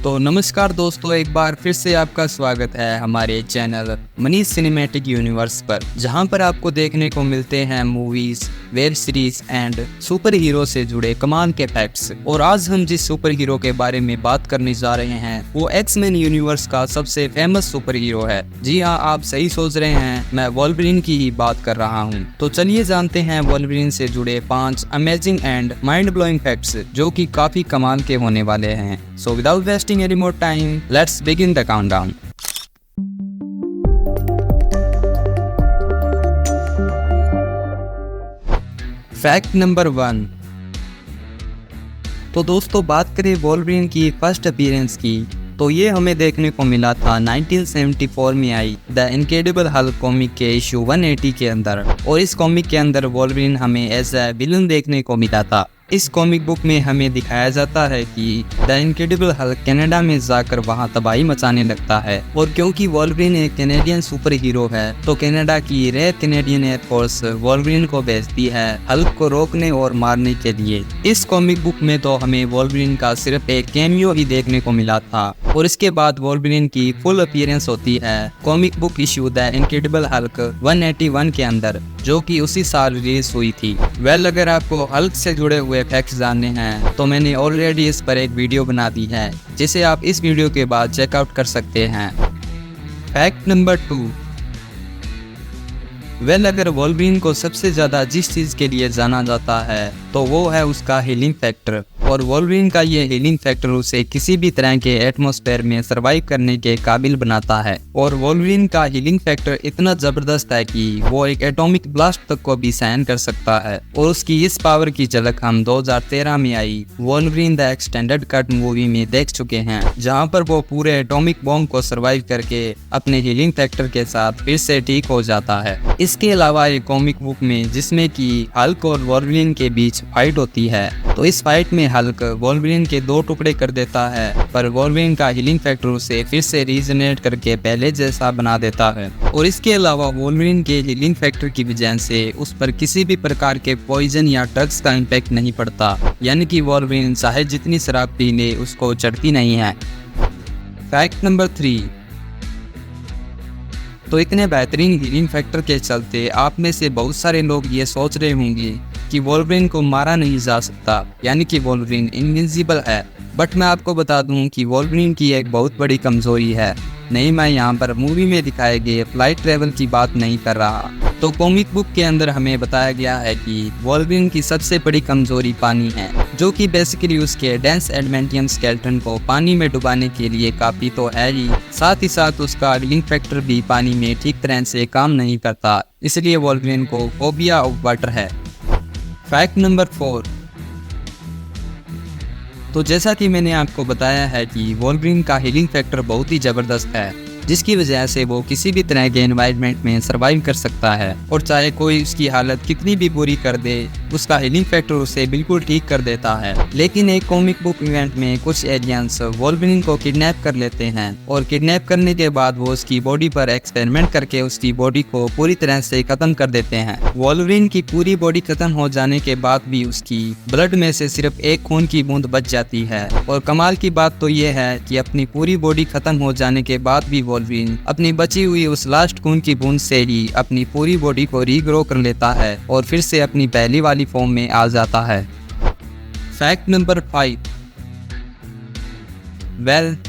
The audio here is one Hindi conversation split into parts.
तो नमस्कार दोस्तों, एक बार फिर से आपका स्वागत है हमारे चैनल मनीष सिनेमैटिक यूनिवर्स पर, जहां पर आपको देखने को मिलते हैं movies, web series and super hero से जुड़े कमाल के फैक्ट्स। और आज हम जिस सुपर हीरो के बारे में बात करने जा रहे हैं वो एक्स-मैन यूनिवर्स का सबसे फेमस सुपर हीरो है। जी हाँ, आप सही सोच रहे हैं, मैं वोल्वरिन की ही बात कर रहा हूँ। तो चलिए जानते हैं वोल्वरिन से जुड़े 5 amazing and mind blowing facts जो कि काफी कमाल के होने वाले हैं। So without wasting any more time, let's begin the countdown. Fact number 1। तो दोस्तों बात करें वोल्वरिन की फर्स्ट अपीयरेंस की, तो ये हमें देखने को मिला था 1974 में I the incredible Hulk comic के इशू 180 के अंदर। और इस कॉमिक के अंदर वोल्वरिन हमें एज ए विलन देखने को मिला था। इस कॉमिक बुक में हमें दिखाया जाता है कि द इनक्रेडिबल हल्क कनाडा में जाकर वहां तबाही मचाने लगता है। और क्योंकि वोल्वरिन एक कैनेडियन सुपर हीरो है तो कनाडा की रेयर कैनेडियन एयरफोर्स वोल्वरिन को भेजती है हल्क को रोकने और मारने के लिए। इस कॉमिक बुक में तो हमें वोल्वरिन का सिर्फ एक कैमियो ही देखने को मिला था और इसके बाद वोल्वरिन की फुल अपीयरेंस होती है comic book issue the incredible Hulk 181 के अंदर, जो कि उसी साल रिलीज हुई थी। अगर आपको हल्क से जुड़े हुए फैक्ट्स जानने हैं तो मैंने ऑलरेडी इस पर एक वीडियो बना दी है, जिसे आप इस वीडियो के बाद चेकआउट कर सकते हैं। Fact number 2। अगर वोल्वरिन को सबसे ज्यादा जिस चीज के लिए जाना जाता है तो वो है उसका हीलिंग फैक्टर। और वोल्वरिन का ये हीलिंग फैक्टर उसे किसी भी तरह के एटमॉस्फेयर में सरवाइव करने के काबिल बनाता है। और वोल्वरिन का हीलिंग फैक्टर इतना जबरदस्त है कि वो एक एटॉमिक ब्लास्ट तक को भी सहन कर सकता है। और उसकी इस पावर की झलक हम 2013 में आई Wolverine the extended cut movie में देख चुके हैं, जहाँ पर वो पूरे एटॉमिक बॉम्ब को सरवाइव करके अपने हीलिंग फैक्टर के साथ फिर से ठीक हो जाता है। इसके अलावा एक कॉमिक बुक में जिसमें कि हल्क और वोल्वरिन के बीच फाइट होती है, तो इस फाइट में हल्क वोल्वरिन के 2 टुकड़े कर देता है, पर वोल्वरिन का हीलिंग फैक्टर उसे फिर से रीजनरेट करके पहले जैसा बना देता है। और इसके अलावा वोल्वरिन के हीलिंग फैक्टर की वजह से उस पर किसी भी प्रकार के पॉइजन या ड्रग्स का इम्पैक्ट नहीं पड़ता, यानी कि वोल्वरिन चाहे जितनी शराब पी ले उसको चढ़ती नहीं है। Fact number 3। तो इतने बेहतरीन हीलिंग फैक्टर के चलते आप में से बहुत सारे लोग ये सोच रहे होंगे कि वोल्वरिन को मारा नहीं जा सकता, यानी कि वोल्वरिन इनविंसिबल है। बट मैं आपको बता दूं कि वोल्वरिन की एक बहुत बड़ी कमजोरी है। नहीं, मैं यहाँ पर मूवी में दिखाए गए फ्लाइट ट्रेवल की बात नहीं कर रहा। तो कॉमिक बुक के अंदर हमें बताया गया है कि वोल्वरिन की सबसे बड़ी कमजोरी पानी है, जो कि बेसिकली उसके डेंस एडमेंटियम स्केलेटन को पानी में डुबाने के लिए काफी तो है ही, साथ ही साथ उसका हीलिंग फैक्टर भी पानी में ठीक तरह से काम नहीं करता, इसलिए वोल्वरिन को फोबिया ऑफ वाटर है। Fact number 4। तो जैसा कि मैंने आपको बताया है कि वोल्वरिन का हीलिंग फैक्टर बहुत ही ज़बरदस्त है, जिसकी वजह से वो किसी भी तरह के एनवायरनमेंट में सरवाइव कर सकता है। और चाहे कोई उसकी हालत कितनी भी बुरी कर दे, उसका हीलिंग फैक्टर उसे बिल्कुल ठीक कर देता है। लेकिन एक कॉमिक बुक इवेंट में कुछ एलियंस वोल्वरिन को किडनैप कर लेते हैं और किडनैप करने के बाद वो उसकी बॉडी पर एक्सपेरिमेंट करके उसकी बॉडी को पूरी तरह से खत्म कर देते हैं। वोल्वरिन की पूरी बॉडी खत्म हो जाने के बाद भी उसकी ब्लड में से सिर्फ एक खून की बूंद बच जाती है। और कमाल की बात तो ये है कि अपनी पूरी बॉडी खत्म हो जाने के बाद भी वोल्वरिन अपनी बची हुई उस लास्ट खून की बूंद से ही अपनी पूरी बॉडी को रीग्रो कर लेता है और फिर से अपनी पहली वाली फॉर्म में आ जाता है। Fact number 5।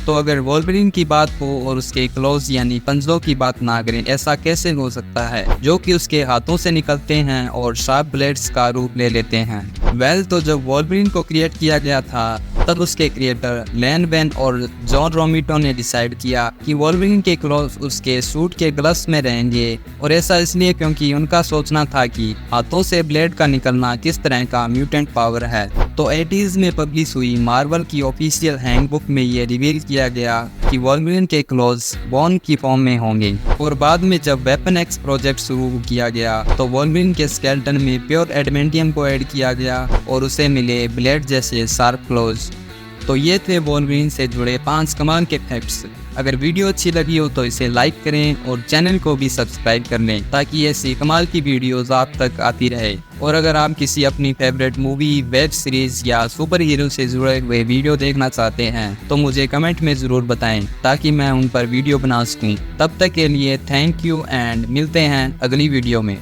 तो अगर वोल्वरिन की बात हो और उसके क्लोज यानी पंजों की बात ना करें, ऐसा कैसे हो सकता है, जो कि उसके हाथों से निकलते हैं और शार्प ब्लेड्स का रूप ले लेते हैं। तो जब वोल्वरिन को क्रिएट किया गया था तब उसके क्रिएटर लैन वेन और जॉन रोमिटो ने डिसाइड किया कि वोल्वरिन के क्लोज उसके सूट के ग्लव्स में रहेंगे। और ऐसा इसलिए क्योंकि उनका सोचना था कि हाथों से ब्लेड का निकलना किस तरह का म्यूटेंट पावर है। तो 80s में पब्लिश हुई मार्वल की ऑफिशियल हैंडबुक में ये रिवील किया गया कि वोल्वरिन के क्लोज बोन की फॉर्म में होंगे। और बाद में जब वेपन एक्स प्रोजेक्ट शुरू किया गया तो वोल्वरिन के स्केलेटन में प्योर एडमेंटियम को ऐड किया गया और उसे मिले ब्लेड जैसे शार्प क्लोज। तो ये थे वोल्वरिन से जुड़े 5 कमाल के फैक्ट्स। अगर वीडियो अच्छी लगी हो तो इसे लाइक करें और चैनल को भी सब्सक्राइब कर लें ताकि ऐसी कमाल की वीडियोस आप तक आती रहे। और अगर आप किसी अपनी फेवरेट मूवी, वेब सीरीज या सुपर हीरो से जुड़े हुए वीडियो देखना चाहते हैं तो मुझे कमेंट में ज़रूर बताएं ताकि मैं उन पर वीडियो बना सकूं। तब तक के लिए थैंक यू एंड मिलते हैं अगली वीडियो में।